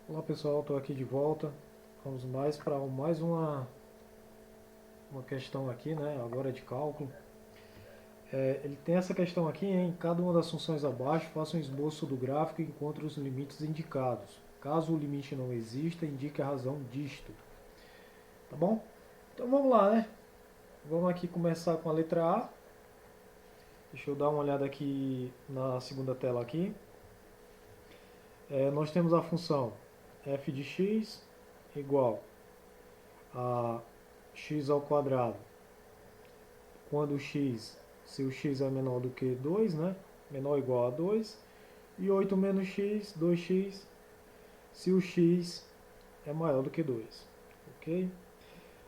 Olá pessoal, estou aqui de volta. Vamos mais para mais uma questão aqui, né? Agora de cálculo. Ele tem essa questão aqui, em cada uma das funções abaixo, faça um esboço do gráfico e encontre os limites indicados. Caso o limite não exista, indique a razão disto. Tá bom? Então vamos lá, né? Vamos aqui começar com a letra A. Deixa eu dar uma olhada aqui na segunda tela aqui. Nós temos a função f de x igual a x ao quadrado quando x, se o x é menor do que 2, né? Menor ou igual a 2. E 8 menos x, 2x, se o x é maior do que 2. Ok?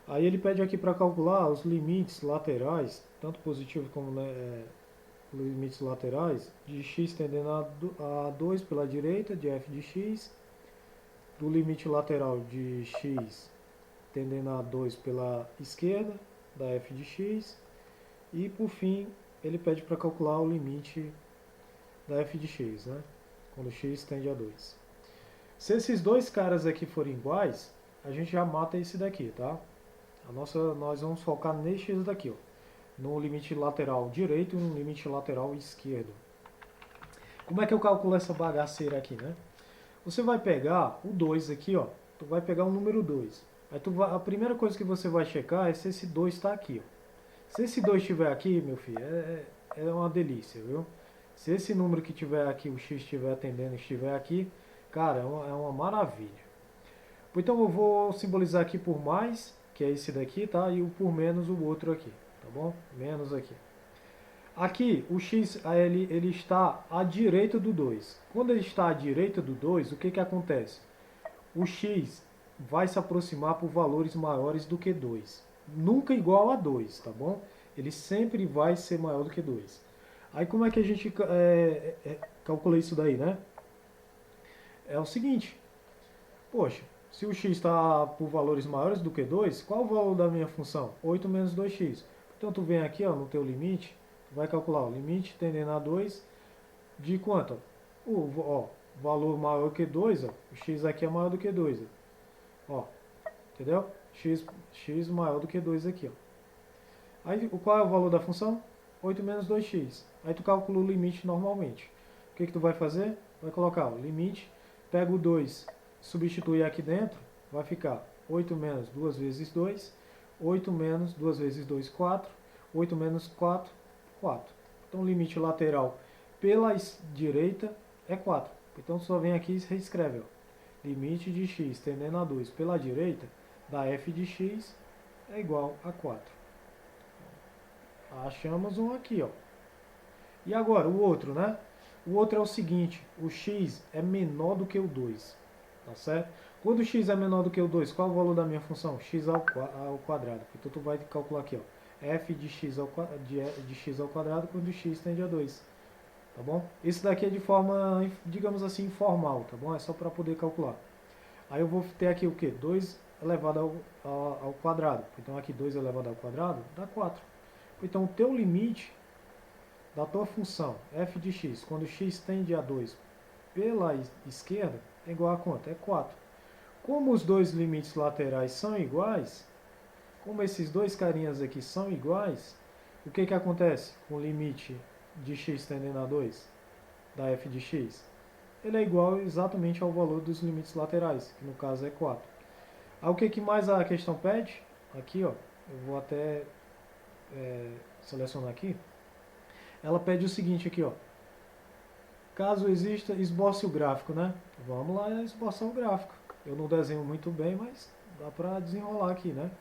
Aí ele pede aqui para calcular os limites laterais, tanto positivos como limites laterais, de x tendendo a 2 pela direita, de f de x, do limite lateral de x tendendo a 2 pela esquerda, da f de x, e por fim ele pede para calcular o limite da f de x, né? Quando x tende a 2. Se esses dois caras aqui forem iguais, a gente já mata esse daqui, tá? Nós vamos focar neste daqui, ó, no limite lateral direito e no limite lateral esquerdo. Como é que eu calculo essa bagaceira aqui, né? Você vai pegar o 2 aqui, ó. Tu vai pegar o número 2. Aí a primeira coisa que você vai checar é se esse 2 está aqui, ó. Se esse 2 estiver aqui, meu filho, é uma delícia, viu? Se esse número que tiver aqui, o x estiver atendendo, estiver aqui, cara, é uma maravilha. Então eu vou simbolizar aqui por mais, que é esse daqui, tá? E o por menos, o outro aqui, tá bom? Menos aqui. Aqui, o x ele está à direita do 2. Quando ele está à direita do 2, o que, que acontece? O x vai se aproximar por valores maiores do que 2. Nunca igual a 2, tá bom? Ele sempre vai ser maior do que 2. Aí como é que a gente calcula isso daí, né? É o seguinte, poxa, se o x está por valores maiores do que 2, qual o valor da minha função? 8 menos 2x. Então tu vem aqui, ó, no teu limite, tu vai calcular o limite tendendo a 2 de quanto? Valor maior que 2, ó, o x aqui é maior do que 2. Ó, entendeu? X maior do que 2 aqui, ó. Aí qual é o valor da função? 8 menos 2x. Aí tu calcula o limite normalmente. O que que tu vai fazer? Vai colocar o limite, pega o 2, substitui aqui dentro, vai ficar 8 menos 2 vezes 2, 8 menos 2 vezes 2, 4, 8 menos 4, 4. Então o limite lateral pela direita é 4. Então só vem aqui e reescreve, ó. Limite de x tendendo a 2 pela direita da f de x é igual a 4. Achamos um aqui, ó. E agora, o outro, né? O outro é o seguinte, o x é menor do que o 2, tá certo? Quando o x é menor do que o 2, qual é o valor da minha função? X ao quadrado. Então tu vai calcular aqui, ó, f de x ao quadrado quando x tende a 2, tá bom? Isso daqui é de forma, digamos assim, informal, tá bom? É só para poder calcular. Aí eu vou ter aqui o quê? 2 elevado ao quadrado. Então aqui 2 elevado ao quadrado dá 4. Então o teu limite da tua função f de x, quando x tende a 2 pela esquerda, é igual a quanto? É 4. Como os dois limites laterais são iguais, como esses dois carinhas aqui são iguais, o que, que acontece com o limite de x tendendo a 2 da f de x? Ele é igual exatamente ao valor dos limites laterais, que no caso é 4. Aí o que, que mais a questão pede? Aqui, ó, eu vou até selecionar aqui. Ela pede o seguinte aqui, ó. Caso exista, esboce o gráfico, né? Vamos lá esboçar o gráfico. Eu não desenho muito bem, mas dá para desenrolar aqui, né?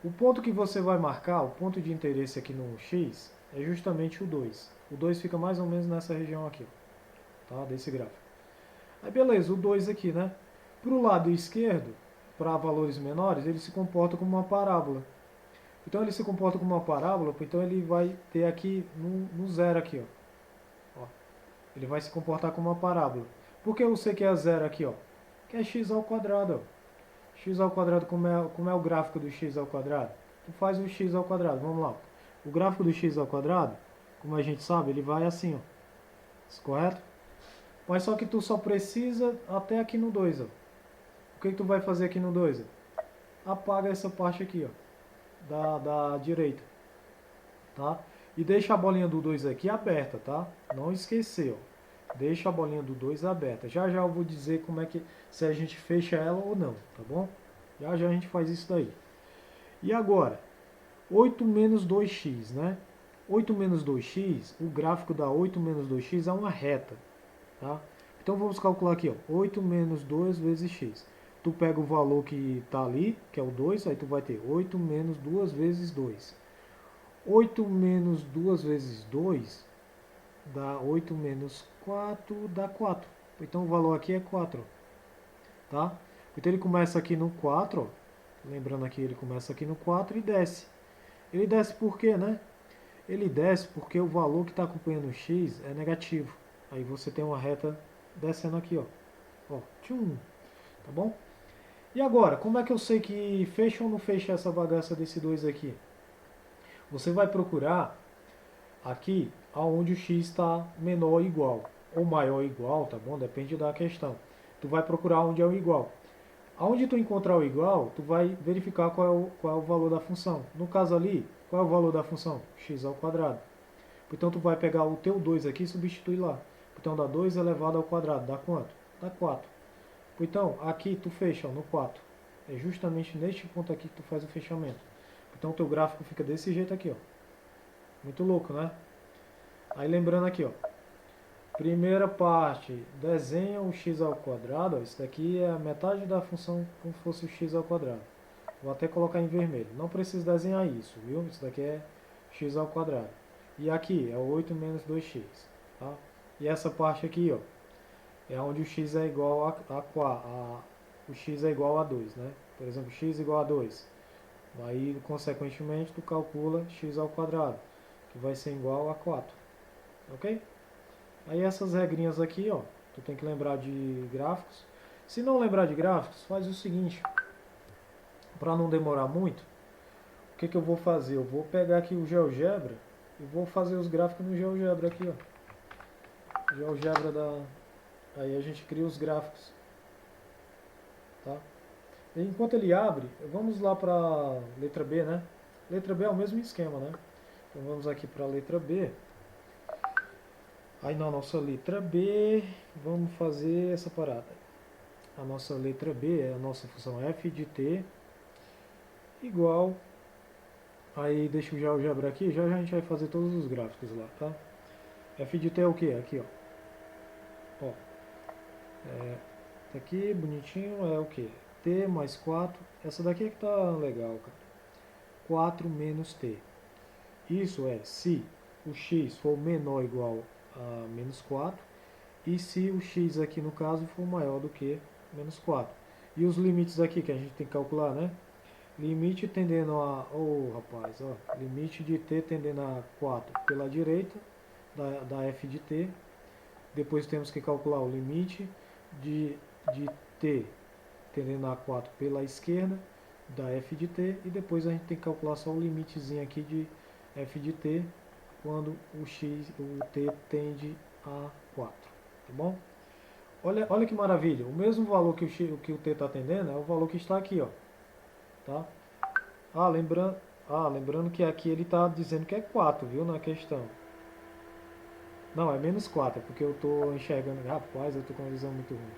O ponto que você vai marcar, o ponto de interesse aqui no X, é justamente o 2. O 2 fica mais ou menos nessa região aqui, tá? Desse gráfico. Aí beleza, o 2 aqui, né? Para o lado esquerdo, para valores menores, ele se comporta como uma parábola. Então ele se comporta como uma parábola, então ele vai ter aqui no zero aqui, ó. Ele vai se comportar como uma parábola. Por que eu sei que é zero aqui, ó? Que é x ao quadrado, ó. X ao quadrado, como é o gráfico do x ao quadrado? Tu faz o x ao quadrado, vamos lá. O gráfico do x ao quadrado, como a gente sabe, ele vai assim, ó. Correto? Mas só que tu só precisa até aqui no 2, ó. O que tu vai fazer aqui no 2? Apaga essa parte aqui, ó, da direita, tá? E deixa a bolinha do 2 aqui aberta, tá? Não esqueceu. Deixa a bolinha do 2 aberta. Já já eu vou dizer como é que, se a gente fecha ela ou não, tá bom? Já já a gente faz isso daí. E agora, 8 menos 2x, né? 8 menos 2x, o gráfico da 8 menos 2x é uma reta, tá? Então vamos calcular aqui, ó, 8 menos 2 vezes x. Tu pega o valor que está ali, que é o 2, aí tu vai ter 8 menos 2 vezes 2. 8 menos 2 vezes 2 dá 8 menos 4, dá 4. Então o valor aqui é 4, tá? Então ele começa aqui no 4, ó. Lembrando aqui, ele começa aqui no 4 e desce. Ele desce por quê, né? Ele desce porque o valor que está acompanhando o x é negativo. Aí você tem uma reta descendo aqui, ó. Ó, tchum, tá bom? E agora, como é que eu sei que fecha ou não fecha essa bagaça desse 2 aqui? Você vai procurar aqui aonde o x está menor ou igual, ou maior ou igual, tá bom? Depende da questão. Tu vai procurar onde é o igual. Aonde tu encontrar o igual, tu vai verificar qual é o valor da função. No caso ali, qual é o valor da função? X ao quadrado. Então tu vai pegar o teu 2 aqui e substituir lá. Então dá 2 elevado ao quadrado, dá quanto? Dá 4. Então aqui tu fecha, ó, no 4. É justamente neste ponto aqui que tu faz o fechamento. Então o teu gráfico fica desse jeito aqui, ó. Muito louco, né? Aí lembrando aqui, ó. Primeira parte, desenha o x ao quadrado. Ó, isso daqui é a metade da função como se fosse o x ao quadrado. Vou até colocar em vermelho. Não precisa desenhar isso, viu? Isso daqui é x ao quadrado. E aqui é 8 menos 2x. Tá? E essa parte aqui, ó, é onde o x é igual o x é igual a 2, né? Por exemplo, x igual a 2. Aí, consequentemente, tu calcula x ao quadrado, que vai ser igual a 4. Ok? Aí essas regrinhas aqui, ó, tu tem que lembrar de gráficos. Se não lembrar de gráficos, faz o seguinte, para não demorar muito, o que eu vou fazer? Eu vou pegar aqui o GeoGebra e vou fazer os gráficos no GeoGebra aqui, ó. GeoGebra da... Aí a gente cria os gráficos, tá? E enquanto ele abre, vamos lá para a letra B, né? Letra B é o mesmo esquema, né? Então vamos aqui para a letra B. Aí na nossa letra B, vamos fazer essa parada. A nossa letra B é a nossa função f de t igual... Aí deixa eu já o GeoGebra aqui, já a gente vai fazer todos os gráficos lá, tá? F de t é o que? Aqui, ó. Ó, tá aqui, bonitinho, é o que? T mais 4. Essa daqui é que tá legal, cara. 4 menos t. Isso é se o x for menor ou igual a menos 4 e se o x aqui no caso for maior do que menos 4. E os limites aqui que a gente tem que calcular, né? Limite tendendo a... rapaz, ó. Limite de t tendendo a 4 pela direita da f de t. Depois temos que calcular o limite de t tendendo a 4 pela esquerda da f de t. E depois a gente tem que calcular só o limitezinho aqui de f de t quando o t tende a 4. Tá bom? Olha que maravilha. O mesmo valor que o t está tendendo é o valor que está aqui, ó. Tá? Lembrando que aqui ele está dizendo que é 4, viu, na questão. Não, é menos 4, é porque eu estou enxergando... Rapaz, eu estou com uma visão muito ruim.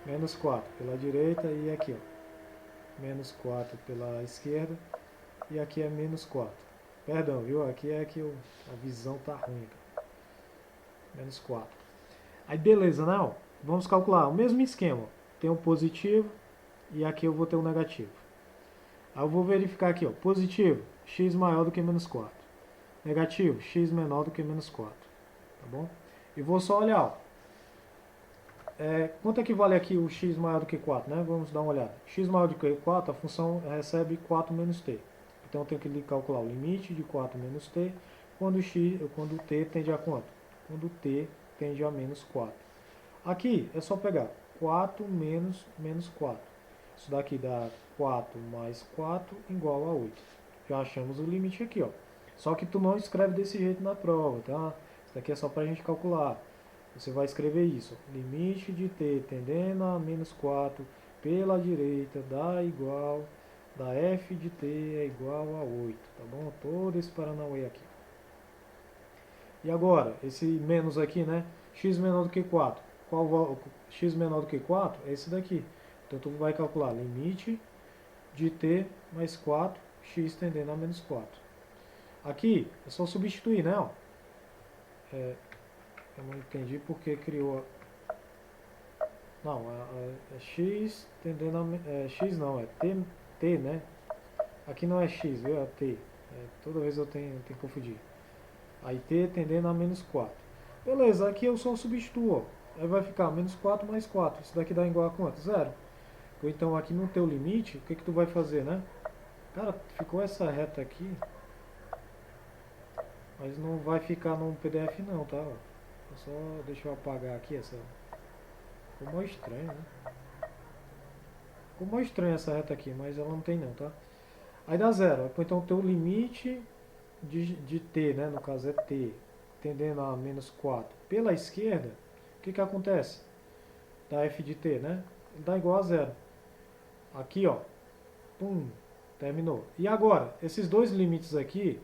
Menos 4 pela direita e aqui, ó. Menos 4 pela esquerda e aqui é menos 4. Perdão, viu? Aqui é que a visão tá ruim, cara. Menos 4. Aí beleza, não? Vamos calcular o mesmo esquema. Tem um positivo e aqui eu vou ter um negativo. Aí eu vou verificar aqui, ó, positivo, x maior do que menos 4. Negativo, x menor do que menos 4. Tá bom? E vou só olhar, ó. Quanto é que vale aqui o x maior do que 4, né? Vamos dar uma olhada. X maior do que 4, a função recebe 4 menos t. Então eu tenho que calcular o limite de 4 menos t quando t tende a quanto? Quando t tende a menos 4. Aqui é só pegar 4 menos 4. Isso daqui dá 4 mais 4 igual a 8. Já achamos o limite aqui, ó. Só que tu não escreve desse jeito na prova, tá? Isso daqui é só pra gente calcular. Você vai escrever isso. Limite de t tendendo a menos 4 pela direita dá igual, da f de t é igual a 8, tá bom? Todo esse paranauê aqui. E agora, esse menos aqui, né? X menor do que 4. X menor do que 4 é esse daqui. Então tu vai calcular limite de t mais 4, x tendendo a menos 4. Aqui é só substituir, né? Ó. Eu não entendi porque criou. Não, é x tendendo a. X não, é t, né? Aqui não é x, viu? É t. Toda vez eu tenho que confundir. Aí t tendendo a menos 4. Beleza, aqui eu só substituo. Ó. Aí vai ficar menos 4 mais 4. Isso daqui dá igual a quanto? Zero. Ou então aqui no teu limite, o que tu vai fazer, né? Cara, ficou essa reta aqui. Mas não vai ficar no PDF não, tá? Só deixa eu apagar aqui essa. Ficou mó estranho, né? Ficou mó estranho essa reta aqui, mas ela não tem não, tá? Aí dá zero. Então o teu limite de t, né? No caso é t, tendendo a menos 4 pela esquerda, o que acontece? Dá f de t, né? Dá igual a zero. Aqui, ó. Pum. Terminou. E agora, esses dois limites aqui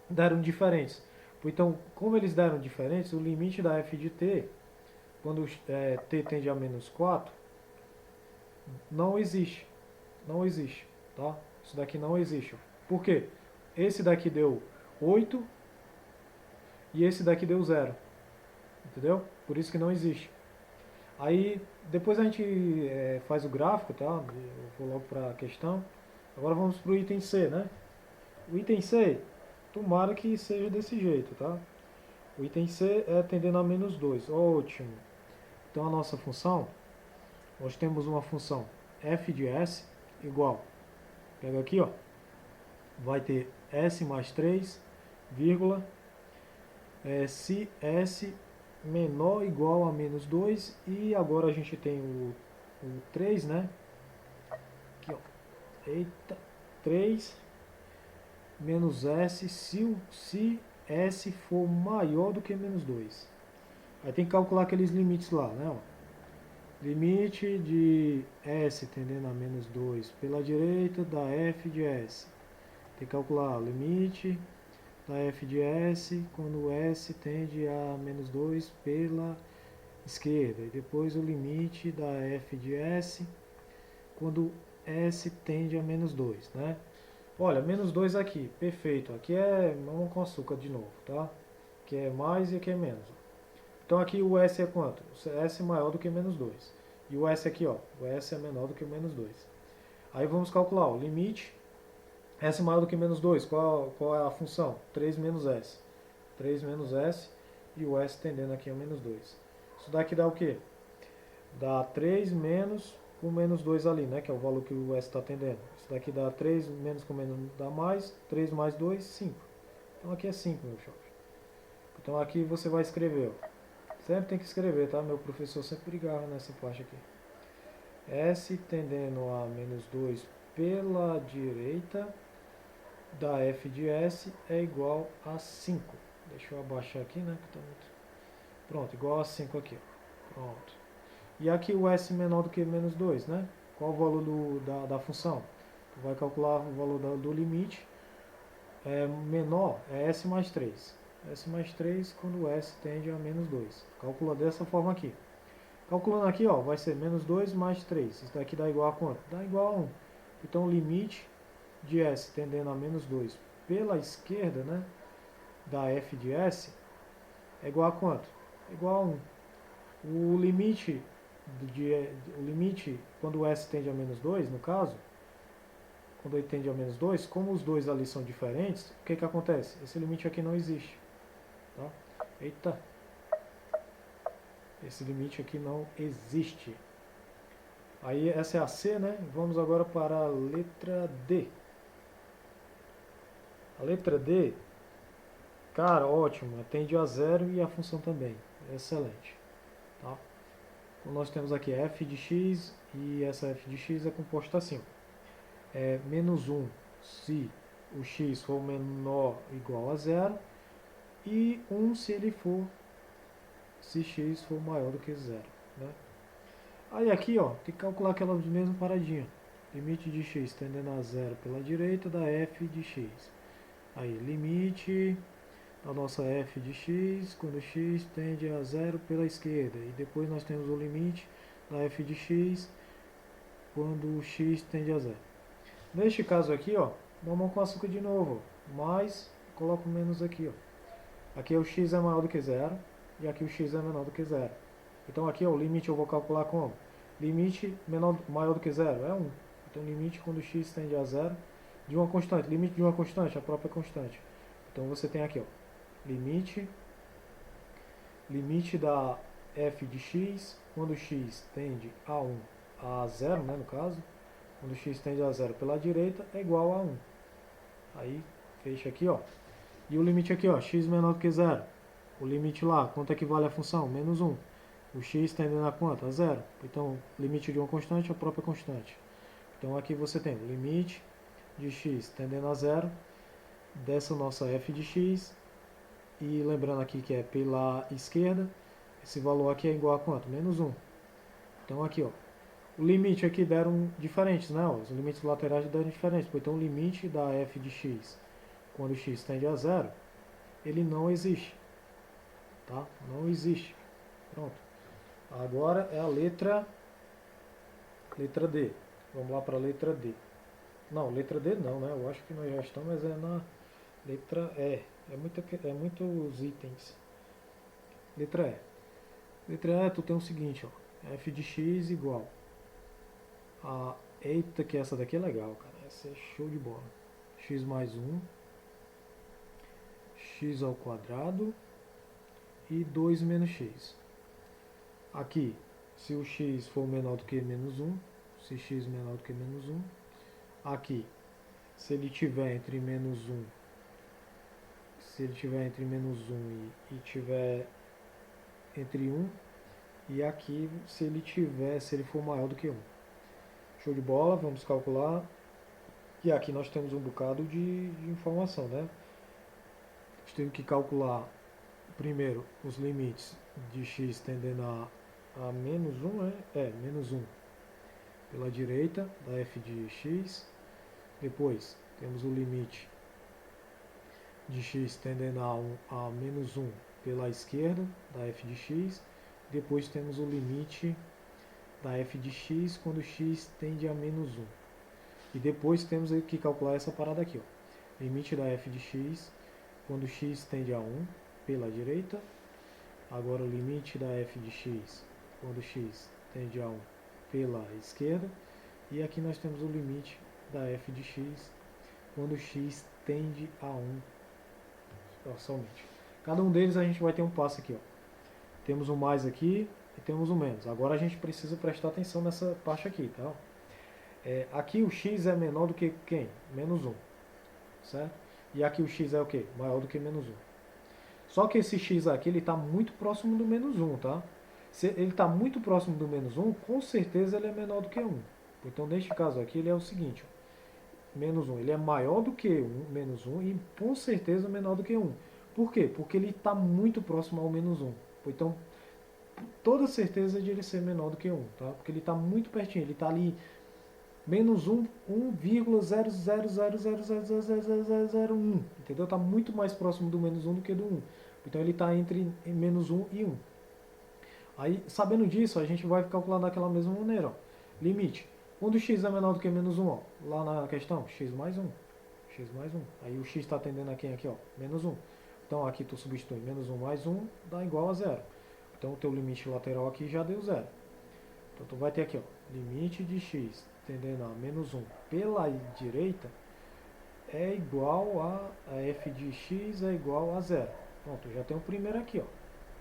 deram diferentes. Então, como eles deram diferentes, o limite da f de t, quando t tende a menos 4, não existe. Não existe. Tá? Isso daqui não existe. Por quê? Esse daqui deu 8 e esse daqui deu 0. Entendeu? Por isso que não existe. Aí, depois a gente faz o gráfico, tá? Eu vou logo para a questão. Agora vamos para o item C, né? O item C, tomara que seja desse jeito, tá? O item C é tendendo a menos 2. Ótimo. Então a nossa função, nós temos uma função f de s igual, pega aqui, ó, vai ter s mais 3, vírgula, se s menor ou igual a menos 2, e agora a gente tem o 3, né? Aqui, ó. Eita, 3 menos s se s for maior do que menos 2. Aí tem que calcular aqueles limites lá, né? Ó. Limite de s tendendo a menos 2 pela direita da f de s. Tem que calcular o limite da f de s quando s tende a menos 2 pela esquerda. E depois o limite da f de s quando s tende a menos 2, né? Olha, menos 2 aqui, perfeito. Aqui é mamão com açúcar de novo, tá? Aqui é mais e aqui é menos. Então aqui o S é quanto? O S é maior do que menos 2. E o S aqui, ó, o S é menor do que menos 2. Aí vamos calcular o limite. S é maior do que menos 2, qual é a função? 3 menos S. 3 menos S e o S tendendo aqui a menos 2. Isso daqui dá o quê? Dá 3 menos com menos 2 ali, né? Que é o valor que o S está tendendo. Isso daqui dá 3 menos com menos dá mais. 3 mais 2, 5. Então aqui é 5, meu chapa. Então aqui você vai escrever, ó. Sempre tem que escrever, tá? Meu professor sempre brigava nessa parte aqui. S tendendo a menos 2 pela direita da f de S é igual a 5. Deixa eu abaixar aqui, né? Que tá muito... Pronto, igual a 5 aqui. Pronto. E aqui o S menor do que menos 2, né? Qual o valor da função? Tu vai calcular o valor do limite. Menor é S mais 3. S mais 3 quando o S tende a menos 2. Calcula dessa forma aqui. Calculando aqui, ó, vai ser menos 2 mais 3. Isso daqui dá igual a quanto? Dá igual a 1. Então o limite de S tendendo a menos 2 pela esquerda, né, da f de S é igual a quanto? É igual a 1. O limite quando o S tende a menos 2, no caso, quando ele tende a menos 2, como os dois ali são diferentes, o que acontece? Esse limite aqui não existe. Tá? Eita! Esse limite aqui não existe. Aí essa é a C, né? Vamos agora para a letra D. A letra D, cara, ótimo, tende a zero e a função também. Excelente. Tá? Então nós temos aqui f de x e essa f de x é composta assim. Menos 1 se o x for menor ou igual a zero e 1 se ele for se x for maior do que zero, né? Aí aqui, ó, tem que calcular aquela mesma paradinha. Limite de x tendendo a zero pela direita da f de x. Aí, limite da nossa f de x quando x tende a zero pela esquerda. E depois nós temos o limite da f de x quando x tende a zero. Neste caso aqui, ó, mamão com açúcar de novo, mais, coloco menos aqui, ó. Aqui o x é maior do que zero e aqui o x é menor do que zero. Então aqui, ó, o limite eu vou calcular como? Limite maior do que zero é 1. Então limite quando x tende a zero de uma constante. Limite de uma constante, a própria constante. Então você tem aqui, ó, limite da f de x quando x tende a 1 a zero, né, no caso, quando x tende a zero pela direita é igual a 1. Aí fecha aqui, ó. E o limite aqui, ó, x menor do que zero. O limite lá, quanto equivale a função? Menos 1. O x tendendo a quanto? A zero. Então, limite de uma constante é a própria constante. Então aqui você tem o limite de x tendendo a zero dessa nossa f de x. E lembrando aqui que é pela esquerda, esse valor aqui é igual a quanto? Menos 1. Então aqui, ó, o limite aqui deram diferentes, né? Os limites laterais deram diferentes. Então o limite da f de x quando x tende a zero, ele não existe. Tá? Não existe. Pronto. Agora é a letra D. Vamos lá para a letra D. Não, letra D não, né? Eu acho que nós já estamos, mas é na letra E. É muitos itens. Letra E. Letra E, tu tem o seguinte, ó. F de x igual a... Eita, que essa daqui é legal, cara. Essa é show de bola. X mais 1. X ao quadrado. E 2 menos x. Aqui, se o x for menor do que menos 1, se x menor do que menos 1, aqui, se ele tiver entre menos 1, se ele tiver entre menos 1 e tiver entre 1, e aqui, se ele for maior do que 1. Show de bola, vamos calcular. E aqui nós temos um bocado de informação, né? Nós temos que calcular primeiro os limites de x tendendo a menos 1, né? Menos 1 pela direita da f de x. Depois temos o limite de x tendendo a menos 1 pela esquerda da f de x. Depois temos o limite da f de x quando x tende a menos 1. E depois temos que calcular essa parada aqui, ó. Limite da f de x quando x tende a 1 pela direita. Agora o limite da f de x quando x tende a 1 pela esquerda. E aqui nós temos o limite da f de x quando x tende a 1 somente. Cada um deles a gente vai ter um passo aqui, ó. Temos um mais aqui e temos um menos. Agora a gente precisa prestar atenção nessa parte aqui, tá? Aqui o x é menor do que quem? Menos 1, certo? E aqui o x é o quê? Maior do que menos 1. Só que esse x aqui, ele está muito próximo do menos 1, tá? Se ele está muito próximo do menos 1, com certeza ele é menor do que 1. Então, neste caso aqui, ele é o seguinte, ó, menos 1, ele é maior do que 1, menos 1, e com certeza menor do que 1. Por quê? Porque ele está muito próximo ao menos 1. Então, toda certeza de ele ser menor do que 1, tá? Porque ele está muito pertinho, ele está ali menos 1, 1,000000001, entendeu? Está muito mais próximo do menos 1 do que do 1. Então ele está entre menos 1 e 1. Aí, sabendo disso, a gente vai calcular daquela mesma maneira, ó. Limite. Quando x é menor do que menos 1, ó, lá na questão, x mais 1. X mais 1. Aí o x está tendendo a quem aqui, ó? Menos 1. Então aqui tu substitui menos 1 mais 1 dá igual a 0. Então o teu limite lateral aqui já deu 0. Então tu vai ter aqui, ó, limite de x tendendo a menos 1 pela direita é igual a f de x é igual a 0. Pronto, já tem o primeiro aqui, ó.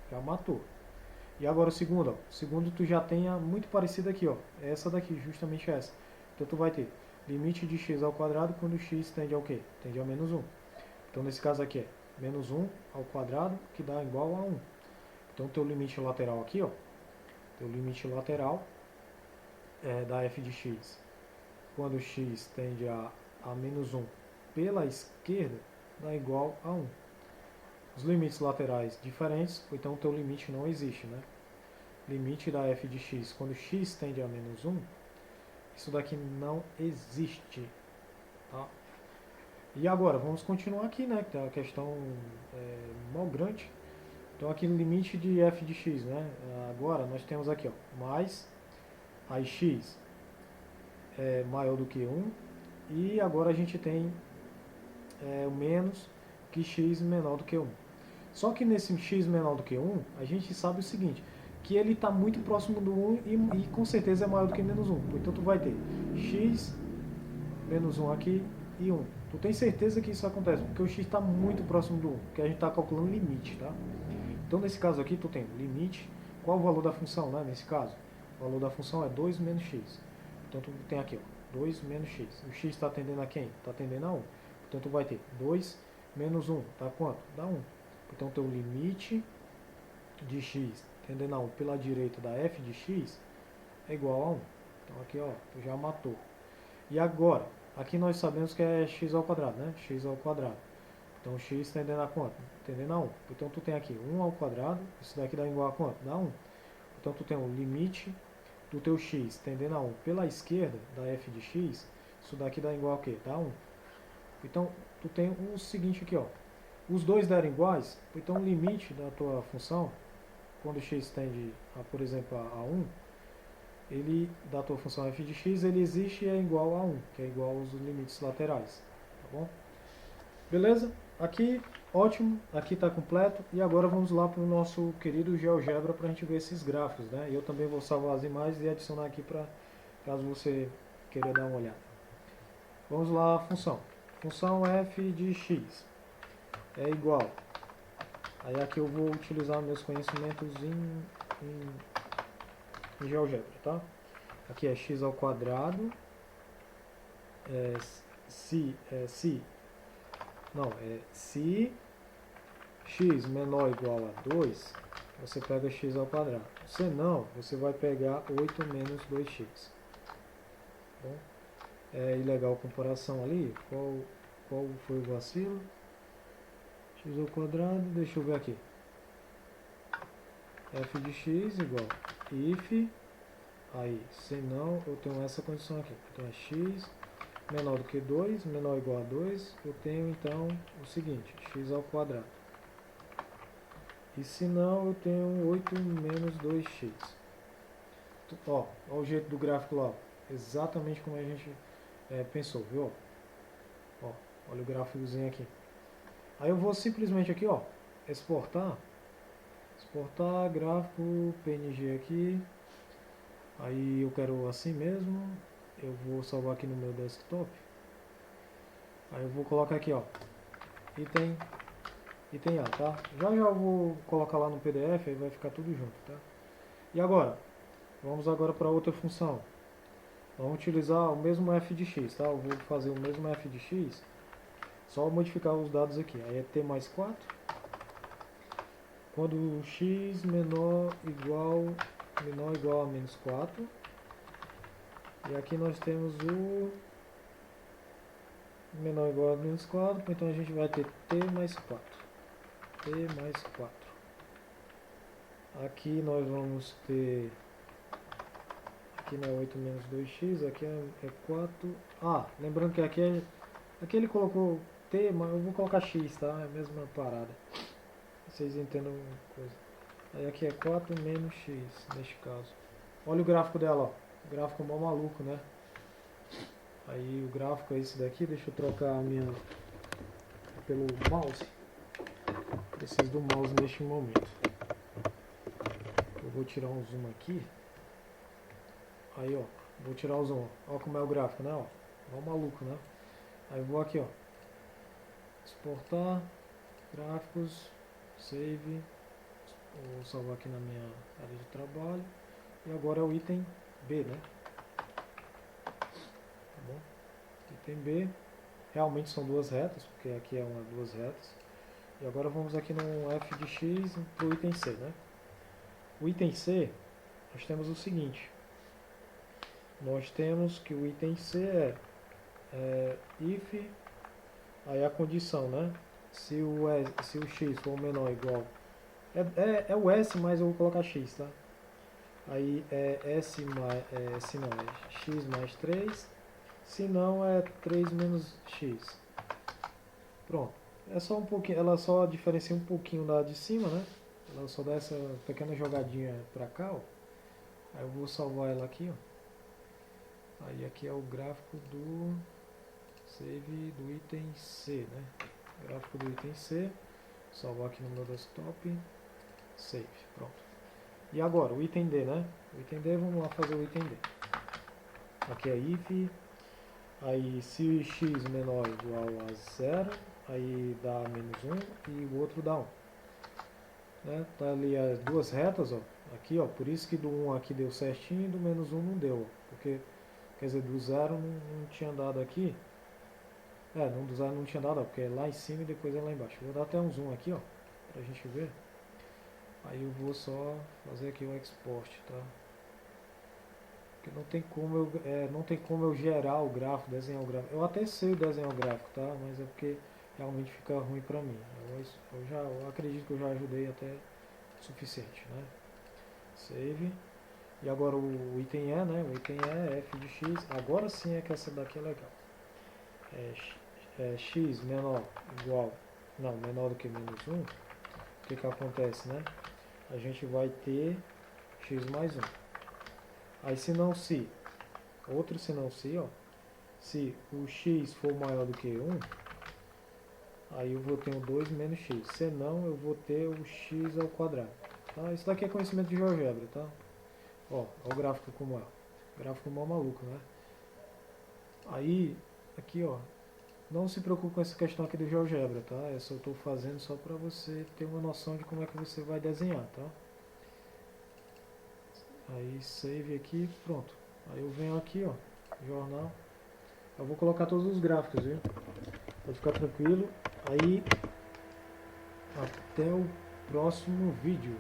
Já matou. E agora o segundo, ó. O segundo tu já tem a muito parecida aqui, ó. Essa daqui, justamente essa. Então tu vai ter limite de x ao quadrado quando x tende ao quê? Tende a menos 1. Então nesse caso aqui é menos 1 ao quadrado, que dá igual a 1. Então teu limite lateral aqui, ó. Teu limite lateral da f de x quando x tende a menos 1 pela esquerda dá igual a 1. os limites laterais diferentes, então o teu limite não existe, né? Limite da f de x quando x tende a menos 1, isso daqui não existe, tá? E agora, vamos continuar aqui, né? Que é a questão mal grande. Então aqui no limite de f de x, né? Agora nós temos aqui, ó, mais, aí x é maior do que 1, e agora a gente tem o menos que x menor do que 1. Só que nesse x menor do que 1, a gente sabe o seguinte, que ele está muito próximo do 1 e com certeza é maior do que menos 1. Então tu vai ter x menos 1 aqui e 1. Tu tem certeza que isso acontece, porque o x está muito próximo do 1, porque a gente está calculando limite, tá? Então nesse caso aqui tu tem limite, qual o valor da função, né? Nesse caso, o valor da função é 2 menos x. Então tu tem aqui, ó, 2 menos x. O x está tendendo a quem? Está tendendo a 1. Então tu vai ter 2 menos 1, dá quanto? Dá 1. Então teu limite de x tendendo a 1 pela direita da f de x é igual a 1. Então aqui, ó, tu já matou. E agora, aqui nós sabemos que é x ao quadrado, né? X ao quadrado. Então x tendendo a quanto? Tendendo a 1. Então tu tem aqui 1 ao quadrado, isso daqui dá igual a quanto? Dá 1. Então tu tem o limite do teu x tendendo a 1 pela esquerda da f de x, isso daqui dá igual a quê? Dá 1. Então tu tem o seguinte aqui, ó. Os dois derem iguais, então o limite da tua função, quando x tende a, por exemplo, a 1, ele, da tua função f de x, ele existe e é igual a 1, que é igual aos limites laterais, tá bom? Beleza? Aqui, ótimo, aqui está completo, e agora vamos lá para o nosso querido GeoGebra para a gente ver esses gráficos, né? Eu também vou salvar as imagens e adicionar aqui para caso você queira dar uma olhada. Vamos lá, função. Função f de x é igual. Aí aqui eu vou utilizar meus conhecimentos em GeoGebra, tá? Aqui é x ao quadrado, se x menor ou igual a 2, você pega x ao quadrado. Se não, você vai pegar 8 menos 2x. Bom, é ilegal comparação ali. Qual foi o vacilo? X ao quadrado, deixa eu ver aqui. F de x igual if, aí, se não, eu tenho essa condição aqui. Então é x menor do que 2, menor ou igual a 2, eu tenho então o seguinte, x ao quadrado. E se não, eu tenho 8 menos 2x. Ó, ó o jeito do gráfico lá, exatamente como a gente pensou, viu? Ó, olha o gráficozinho aqui. Aí eu vou simplesmente aqui, ó, exportar gráfico PNG aqui. Aí eu quero assim mesmo, eu vou salvar aqui no meu desktop. Aí eu vou colocar aqui, ó, item A, tá? Já eu vou colocar lá no PDF, aí vai ficar tudo junto, tá? E agora, vamos agora para outra função. Vamos utilizar o mesmo f de x, tá? Eu vou fazer o mesmo f de x, só modificar os dados aqui. Aí é t mais 4, quando x menor ou igual a menos 4. E aqui nós temos o menor ou igual a menos 4, então a gente vai ter t mais 4. T mais 4. Aqui nós vamos ter... Aqui não é 8 menos 2x, aqui é 4. Ah, lembrando que aqui ele colocou t, mas eu vou colocar x, tá? É a mesma parada. Vocês entendam uma coisa. Aí aqui é 4 menos x, neste caso. Olha o gráfico dela, ó. O gráfico é mó maluco, né? Aí o gráfico é esse daqui, deixa eu trocar a minha... pelo mouse. Preciso do mouse neste momento. Eu vou tirar um zoom aqui. Aí, ó, vou tirar o zoom. Ó como é o gráfico, né? Ó maluco, né? Aí eu vou aqui, ó. Exportar, gráficos, save. Vou salvar aqui na minha área de trabalho. E agora é o item B, né? Tá bom? Item B. Realmente são duas retas, porque aqui é duas retas. E agora vamos aqui no f de x para o item C, né? O item C, nós temos o seguinte. Nós temos que o item C é if, aí a condição, né? se o x for menor ou igual, é o s, mas eu vou colocar x, tá? Aí é s mais, se não é x mais 3, se não é 3 menos x. Pronto. É só um pouquinho, ela só diferencia um pouquinho da de cima, né? Ela só dá essa pequena jogadinha pra cá, ó. Aí eu vou salvar ela aqui, ó. Aí aqui é o gráfico do save do item C, né? Gráfico do item C. Salvar aqui no meu desktop. Save, pronto. E agora, o item D, né? O item D, vamos lá fazer o item D. Aqui é if, aí se x menor ou igual a 0, aí dá menos 1 e o outro dá 1. Né? Tá ali as duas retas, ó. Aqui, ó, por isso que do 1 aqui deu certinho e do menos 1 não deu, ó. Porque, quer dizer, do 0 não tinha dado aqui. Não, do 0 não tinha dado, ó, porque é lá em cima e depois é lá embaixo. Vou dar até um zoom aqui, ó, pra gente ver. Aí eu vou só fazer aqui o export, tá? Porque não tem como eu gerar o gráfico, desenhar o gráfico. Eu até sei desenhar o gráfico, tá? Mas é porque realmente fica ruim pra mim. Eu acredito que eu já ajudei até o suficiente, né? Save. E agora o item E, né? O item E, f de x. Agora sim é que essa daqui é legal. X menor igual, não, menor do que menos 1. O que que acontece, né? A gente vai ter x mais 1. Aí se, outro se não se, ó, se o x for maior do que 1, aí eu vou ter um 2 menos x. Se não, eu vou ter o x ao quadrado. Tá? Isso daqui é conhecimento de GeoGebra, tá? Ó, o gráfico como é. Gráfico mal maluco, né? Aí, aqui, ó, não se preocupe com essa questão aqui do GeoGebra, tá? Essa eu estou fazendo só para você ter uma noção de como é que você vai desenhar, tá? Aí save aqui, pronto. Aí eu venho aqui, ó, jornal. Eu vou colocar todos os gráficos, viu? Pode ficar tranquilo. Aí, até o próximo vídeo.